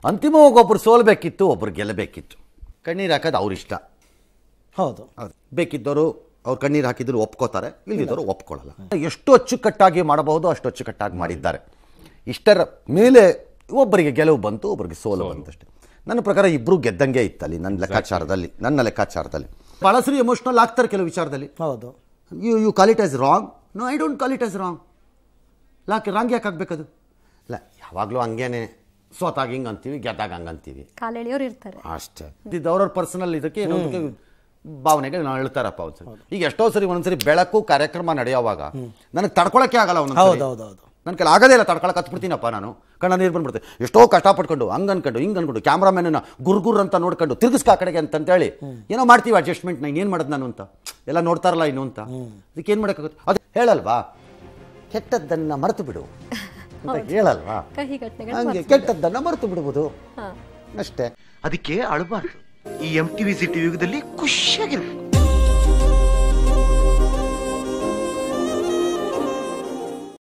ಅಂತಿಮವಾಗಿ ಒಬ್ರು ಸೋಲ್ಬೇಕಿತ್ತು, ಒಬ್ರು ಗೆಲ್ಲಬೇಕಿತ್ತು. ಕಣ್ಣೀರು ಹಾಕೋದು ಅವ್ರ ಇಷ್ಟ. ಹೌದು, ಬೇಕಿದ್ದವರು ಅವ್ರು ಕಣ್ಣೀರು ಹಾಕಿದ್ರು ಒಪ್ಕೋತಾರೆ, ಇಲ್ಲಿದ್ದವರು ಒಪ್ಕೊಳ್ಳಲ್ಲ. ಎಷ್ಟು ಅಚ್ಚುಕಟ್ಟಾಗಿ ಮಾಡಬಹುದು ಅಷ್ಟು ಅಚ್ಚುಕಟ್ಟಾಗಿ ಮಾಡಿದ್ದಾರೆ. ಇಷ್ಟರ ಮೇಲೆ ಒಬ್ಬರಿಗೆ ಗೆಲುವು ಬಂತು, ಒಬ್ಬರಿಗೆ ಸೋಲು ಬಂತಷ್ಟೇ. ನನ್ನ ಪ್ರಕಾರ ಇಬ್ಬರು ಗೆದ್ದಂಗೆ ಇತ್ತಲ್ಲಿ ನನ್ನ ಲೆಕ್ಕಾಚಾರದಲ್ಲಿ. ಭಾಳಸರಿ ಎಮೋಷ್ನಲ್ ಆಗ್ತಾರೆ ಕೆಲವು ವಿಚಾರದಲ್ಲಿ. ಹೌದು. You call it as wrong. No, I don't call it as wrong. Wrong ಯಾಕೆ ಆಗ್ಬೇಕದು? ಇಲ್ಲ, ಯಾವಾಗಲೂ ಹಂಗೇನೆ, ಸೋತಾಗ ಹಿಂಗೆ ಅಂತೀವಿ, ಗೆದ್ದಾಗ ಹಂಗೆ ಅಂತೀವಿ, ಕಾಲೆಳೆಯೋರು ಇರ್ತಾರೆ ಅಷ್ಟೇ. ಇದು ಅವ್ರವ್ರ ಪರ್ಸನಲ್ ಇದಕ್ಕೆ ಏನೋದಕ್ಕೆ ಭಾವನೆಗೆ ನಾವು ಹೇಳ್ತಾರಪ್ಪ ಒಂದ್ಸರಿ. ಈಗ ಎಷ್ಟೋ ಸರಿ ಒಂದ್ಸರಿ ಬೆಳಕು ಕಾರ್ಯಕ್ರಮ ನಡೆಯೋವಾಗ ನನಗೆ ತಡ್ಕೊಳಕ್ಕೆ ಆಗಲ್ಲ. ಒಂದೊಂದು ನನ್ನ ಕೈಲಿ ಆಗೋದೇ ಇಲ್ಲ, ತಡ್ಕೊಳಕ್ಕೆ ಹತ್ಬಿಡ್ತೀನಪ್ಪ ನಾನು. ಕಣ್ಣ ನೀರು ಬಂದ್ಬಿಡ್ತೀನಿ. ಎಷ್ಟೋ ಕಷ್ಟಪಟ್ಕೊಂಡು ಹಂಗೆ ಅನ್ಕೊಂಡು ಹಿಂಗೆ ಅನ್ಕೊಂಡು ಕ್ಯಾಮ್ರಾಮನ್ನ ಗುರ್ಗುರ್ ಅಂತ ನೋಡ್ಕೊಂಡು ತಿರ್ಗಿಸ್ಕ ಆ ಕಡೆಗೆ ಅಂತೇಳಿ ಏನೋ ಮಾಡ್ತೀವಿ ಅಡ್ಜಸ್ಟ್ಮೆಂಟ್. ನಾನು ಏನು ಮಾಡೋದು ನಾನು ಅಂತ ಎಲ್ಲ ನೋಡ್ತಾರಲ್ಲ ಇನ್ನು ಅಂತ. ಅದಕ್ಕೆ ಏನು ಮಾಡೋಕ್ಕಾಗುತ್ತೆ? ಅದು ಹೇಳಲ್ವಾ, ಕೆಟ್ಟದ್ದನ್ನು ಮರೆತು ಬಿಡು ಅಂತ ಹೇಳಲ್ವಾ? ಹಂಗೆ ಕೆಟ್ಟದ್ದನ್ನು ಮರೆತು ಬಿಡುವುದು ಅಷ್ಟೇ. ಅದಕ್ಕೆ ಅಳಬಾರ್ದು. ಈ MTV ಸಿಟಿ ಯುಗದಲ್ಲಿ ಖುಷಿಯಾಗಿರ್ಬೇಕು.